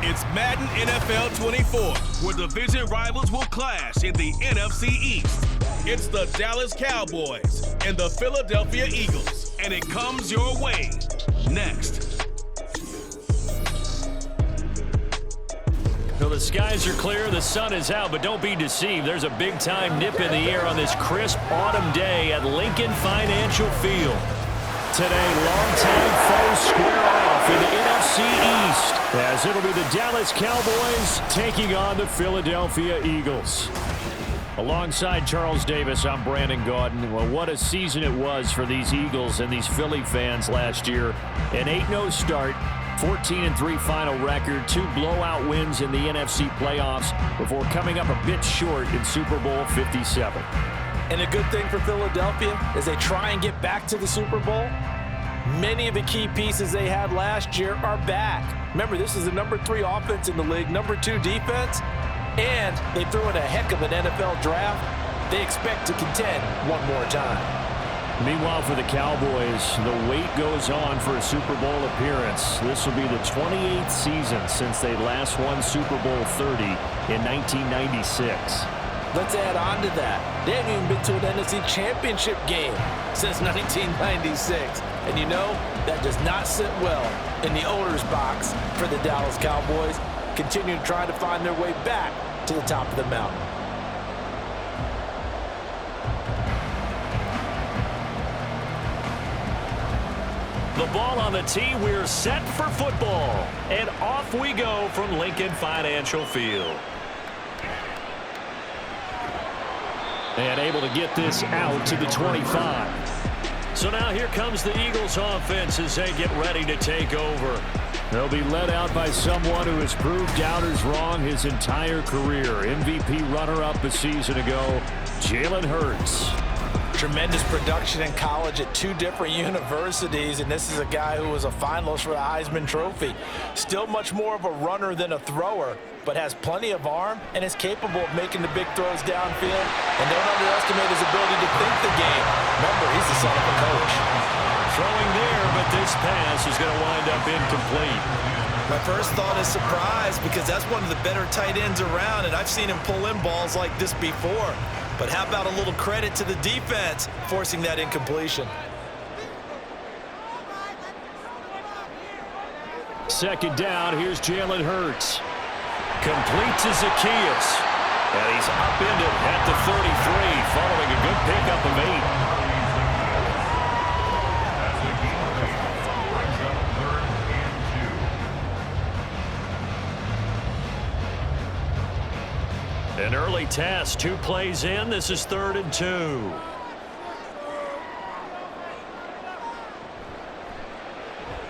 It's Madden NFL 24, where division rivals will clash in the NFC East. It's the Dallas Cowboys and the Philadelphia Eagles, and it comes your way next. Well, the skies are clear, the sun is out, but don't be deceived. There's a big-time nip in the air on this crisp autumn day at Lincoln Financial Field. Today, longtime foes square off in the NFC East, as it'll be the Dallas Cowboys taking on the Philadelphia Eagles. Alongside Charles Davis, I'm Brandon Gaudin. Well, what a season it was for these Eagles and these Philly fans last year. An 8-0 start, 14-3 final record, 2 blowout wins in the NFC playoffs before coming up a bit short in Super Bowl 57. And a good thing for Philadelphia is they try and get back to the Super Bowl. Many of the key pieces they had last year are back. Remember, this is the number 3 offense in the league, number 2 defense, and they threw in a heck of an NFL draft. They expect to contend one more time. Meanwhile, for the Cowboys, the wait goes on for a Super Bowl appearance. This will be the 28th season since they last won Super Bowl 30 in 1996. Let's add on to that. They haven't even been to an NFC Championship game since 1996. And you know, that does not sit well in the owner's box for the Dallas Cowboys, continue to try to find their way back to the top of the mountain. The ball on the tee, we're set for football. And off we go from Lincoln Financial Field. And able to get this out to the 25. So now here comes the Eagles offense as they get ready to take over. They'll be led out by someone who has proved doubters wrong his entire career. MVP runner-up a season ago, Jalen Hurts. Tremendous production in college at 2 different universities, and this is a guy who was a finalist for the Heisman Trophy. Still much more of a runner than a thrower, but has plenty of arm and is capable of making the big throws downfield. And don't underestimate his ability to think the game. Remember, he's the son of a coach. Throwing there, but this pass is going to wind up incomplete. My first thought is surprise, because that's one of the better tight ends around, and I've seen him pull in balls like this before. But how about a little credit to the defense forcing that incompletion? Second down, here's Jalen Hurts. Complete to Zacchaeus. And he's upended at the 33, following a good pickup of 8. An early test, 2 plays in. This is 3rd and 2.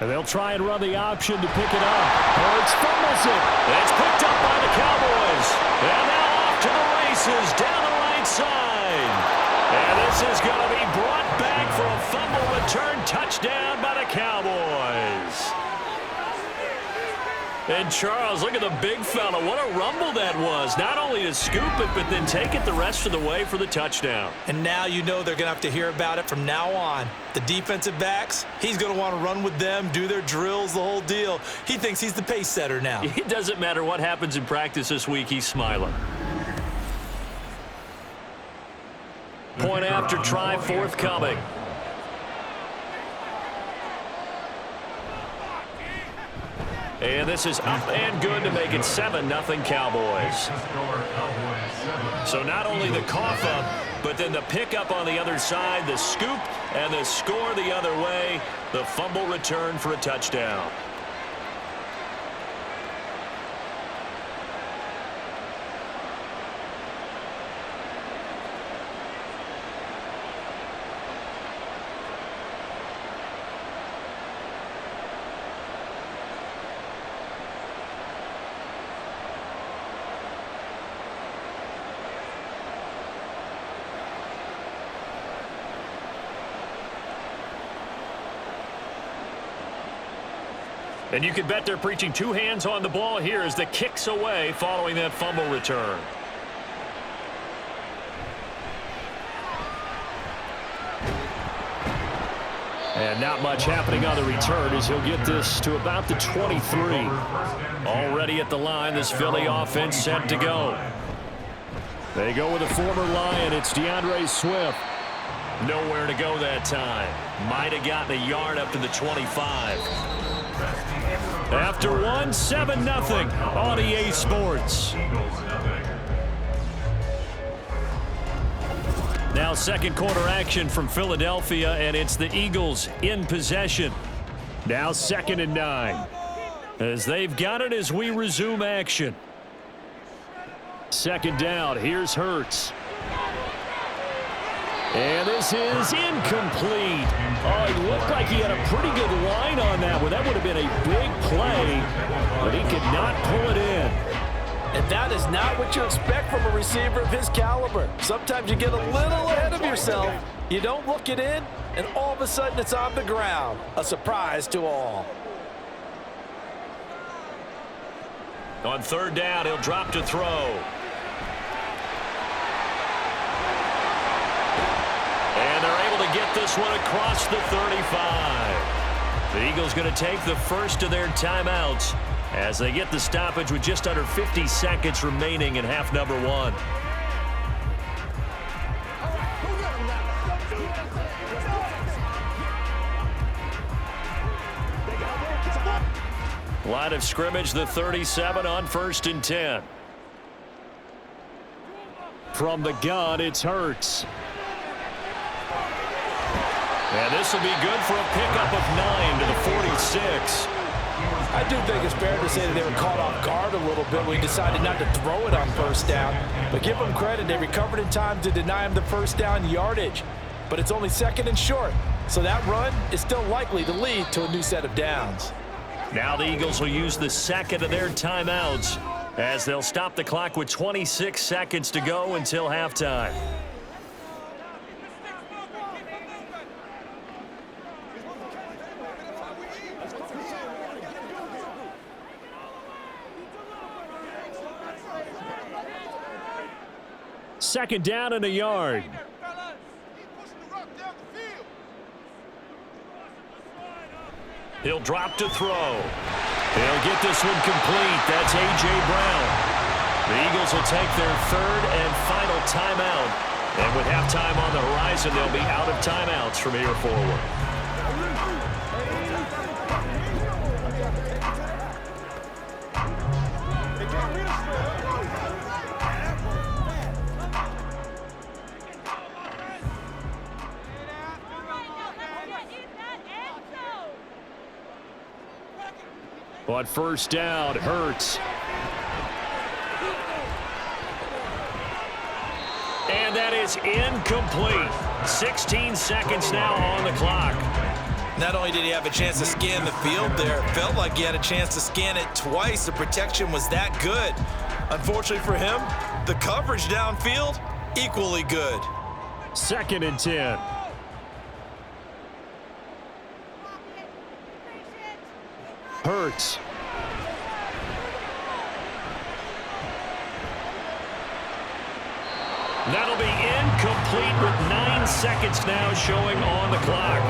And they'll try and run the option to pick it up. Hurts fumbles it. It's picked up by the Cowboys. And now off to the races down the right side. And this is going to be brought back for a fumble return touchdown by the Cowboys. And Charles, look at the big fella. What a rumble that was. Not only to scoop it, but then take it the rest of the way for the touchdown. And now you know they're going to have to hear about it from now on. The defensive backs, he's going to want to run with them, do their drills, the whole deal. He thinks he's the pace setter now. It doesn't matter what happens in practice this week, he's smiling. Point after try forthcoming. And this is up and good to make it 7-0 Cowboys. So not only the cough up, but then the pickup on the other side, the scoop, and the score the other way, the fumble return for a touchdown. And you can bet they're preaching 2 hands on the ball here as the kick's away following that fumble return. And not much happening on the return as he'll get this to about the 23. Already at the line, this Philly offense set to go. They go with a former Lion. It's DeAndre Swift. Nowhere to go that time. Might have gotten a yard up to the 25. After one, 7-0 on EA Sports. Now second quarter action from Philadelphia, and it's the Eagles in possession. Now 2nd and 9. As they've got it as we resume action. Second down, here's Hurts. And this is incomplete. Oh, he looked like he had a pretty good line on that one. That would have been a big play, but he could not pull it in. And that is not what you expect from a receiver of his caliber. Sometimes you get a little ahead of yourself. You don't look it in, and all of a sudden it's on the ground. A surprise to all. On third down, he'll drop to throw. And they're able to get this one across the 35. The Eagles going to take the first of their timeouts as they get the stoppage with just under 50 seconds remaining in half number 1. Line of scrimmage, the 37 on 1st and 10. From the gun, it's Hurts. And this will be good for a pickup of 9 to the 46. I do think it's fair to say that they were caught off guard a little bit when he decided not to throw it on first down. But give them credit, they recovered in time to deny him the first down yardage. But it's only 2nd and short, so that run is still likely to lead to a new set of downs. Now the Eagles will use the second of their timeouts as they'll stop the clock with 26 seconds to go until halftime. Second down and a yard. He'll drop to throw. He'll get this one complete. That's A.J. Brown. The Eagles will take their third and final timeout. And with halftime on the horizon, they'll be out of timeouts from here forward. On first down, Hurts. And that is incomplete. 16 seconds now on the clock. Not only did he have a chance to scan the field there, it felt like he had a chance to scan it twice. The protection was that good. Unfortunately for him, the coverage downfield, equally good. 2nd and 10. Hurts. That'll be incomplete with 9 seconds now showing on the clock.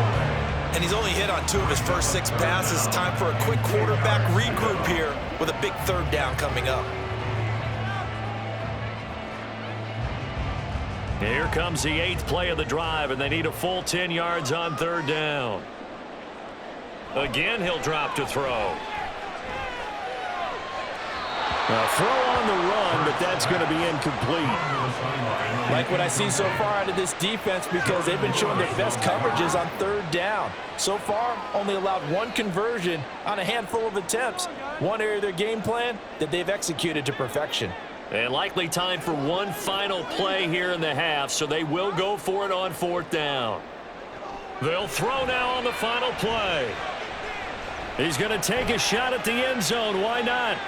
And he's only hit on 2 of his first 6 passes. Time for a quick quarterback regroup here with a big third down coming up. Here comes the 8th play of the drive, and they need a full 10 yards on third down. Again, he'll drop to throw. A throw on the run, but that's going to be incomplete. Like what I see so far out of this defense because they've been showing their best coverages on third down. So far, only allowed 1 conversion on a handful of attempts. One area of their game plan that they've executed to perfection. And likely time for one final play here in the half, so they will go for it on 4th down. They'll throw now on the final play. He's going to take a shot at the end zone. Why not?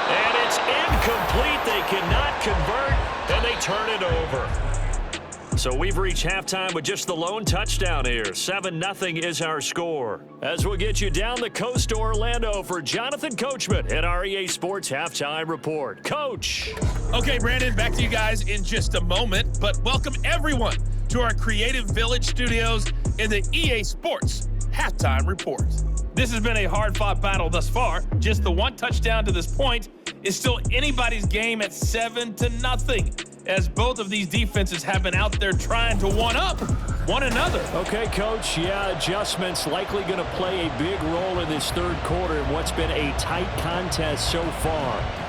And it's incomplete. They cannot convert, and they turn it over. So we've reached halftime with just the lone touchdown here. 7-0 is our score. As we'll get you down the coast to Orlando for Jonathan Coachman at our EA Sports Halftime Report. Coach. Okay, Brandon, back to you guys in just a moment. But welcome everyone to our Creative Village Studios in the EA Sports Halftime Report. This has been a hard-fought battle thus far. Just the one touchdown to this point is still anybody's game at 7-0, as both of these defenses have been out there trying to one-up one another. Okay, Coach, yeah, adjustments likely going to play a big role in this third quarter in what's been a tight contest so far.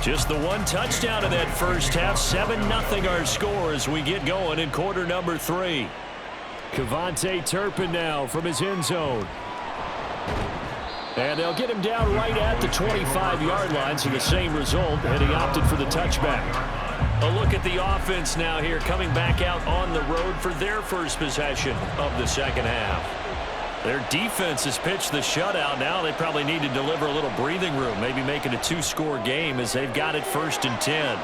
Just the one touchdown in that first half. 7-0 our score as we get going in quarter number 3. Kevontae Turpin now from his end zone. And they'll get him down right at the 25-yard line, so the same result, and he opted for the touchback. A look at the offense now here, coming back out on the road for their first possession of the second half. Their defense has pitched the shutout. Now they probably need to deliver a little breathing room, maybe make it a 2-score game as they've got it 1st and 10.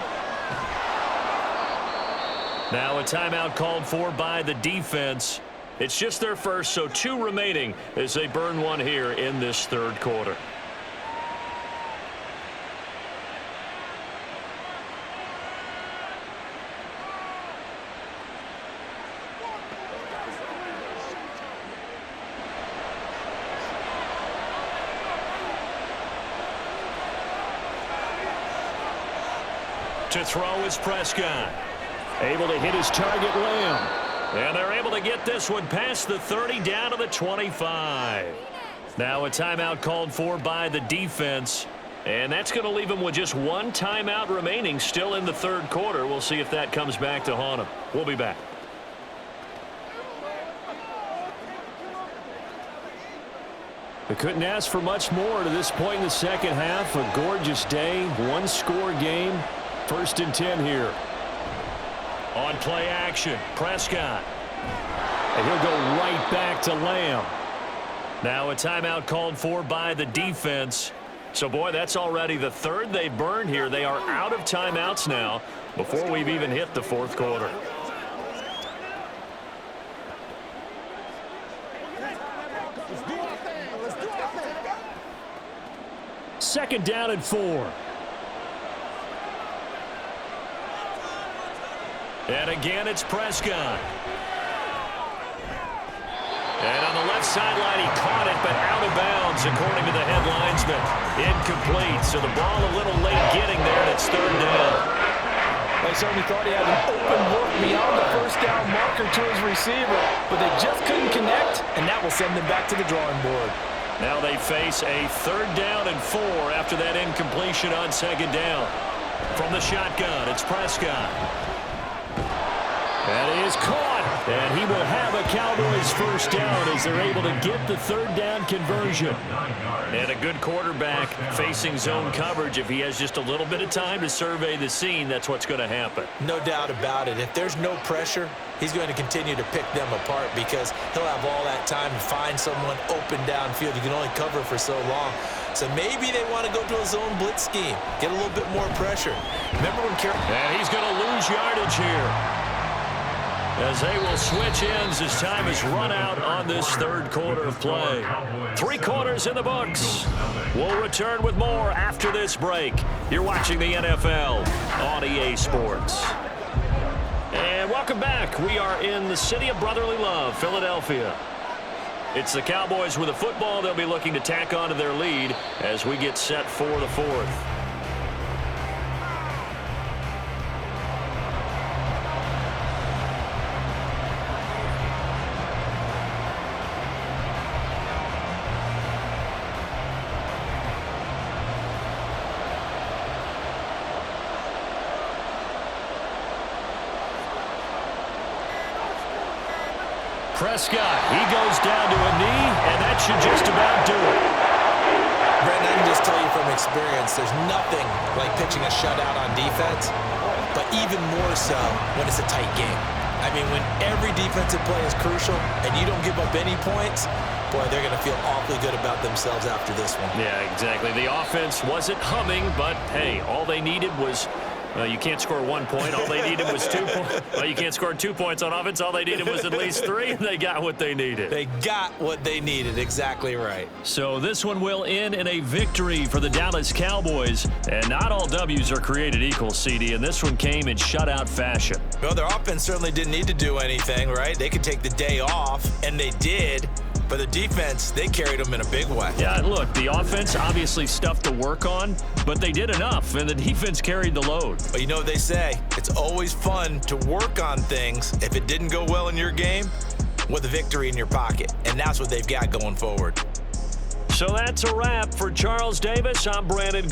Now a timeout called for by the defense. It's just their first, so 2 remaining as they burn one here in this third quarter. To throw is Prescott. Able to hit his target, Lamb. And they're able to get this one past the 30 down to the 25. Now a timeout called for by the defense. And that's going to leave them with just one timeout remaining still in the third quarter. We'll see if that comes back to haunt them. We'll be back. They couldn't ask for much more to this point in the second half. A gorgeous day, 1-score game. 1st and 10 here. On play action, Prescott. And he'll go right back to Lamb. Now a timeout called for by the defense. So, boy, that's already the third they've burned here. They are out of timeouts now before we've even hit the fourth quarter. Second down and 4. And again, it's Prescott. And on the left sideline, he caught it, but out of bounds, according to the head linesman. Incomplete, so the ball a little late getting there, and it's third down. They certainly thought he had an open look beyond the first down marker to his receiver, but they just couldn't connect, and that will send them back to the drawing board. Now they face a 3rd down and 4 after that incompletion on second down. From the shotgun, it's Prescott. That is caught, and he will have a Cowboys first down as they're able to get the 3rd down conversion. And a good quarterback facing zone coverage. If he has just a little bit of time to survey the scene, that's what's going to happen. No doubt about it. If there's no pressure, he's going to continue to pick them apart because he'll have all that time to find someone open downfield. You can only cover for so long. So maybe they want to go to a zone blitz scheme, get a little bit more pressure. Remember when And he's going to lose yardage here, as they will switch ends as time is run out on this third quarter of play. 3 quarters in the books. We'll return with more after this break. You're watching the NFL on EA Sports. And welcome back. We are in the city of brotherly love, Philadelphia. It's the Cowboys with a football. They'll be looking to tack on to their lead as we get set for the 4th. Prescott, he goes down to a knee, and that should just about do it. Brandon, I can just tell you from experience, there's nothing like pitching a shutout on defense. but even more so when it's a tight game. I mean, when every defensive play is crucial and you don't give up any points, boy, they're going to feel awfully good about themselves after this one. Yeah, exactly. The offense wasn't humming, but, hey, all they needed was you can't score 1 point. All they needed was 2 points. Well, you can't score 2 points on offense. All they needed was at least 3, and they got what they needed. They got what they needed. Exactly right. So this one will end in a victory for the Dallas Cowboys. And not all W's are created equal, CD, and this one came in shutout fashion. Well, their offense certainly didn't need to do anything, right? They could take the day off, and they did. But the defense, they carried them in a big way. Yeah, look, the offense, obviously stuff to work on, but they did enough, and the defense carried the load. But you know what they say, it's always fun to work on things. If it didn't go well in your game, with a victory in your pocket. And that's what they've got going forward. So that's a wrap for Charles Davis. I'm Brandon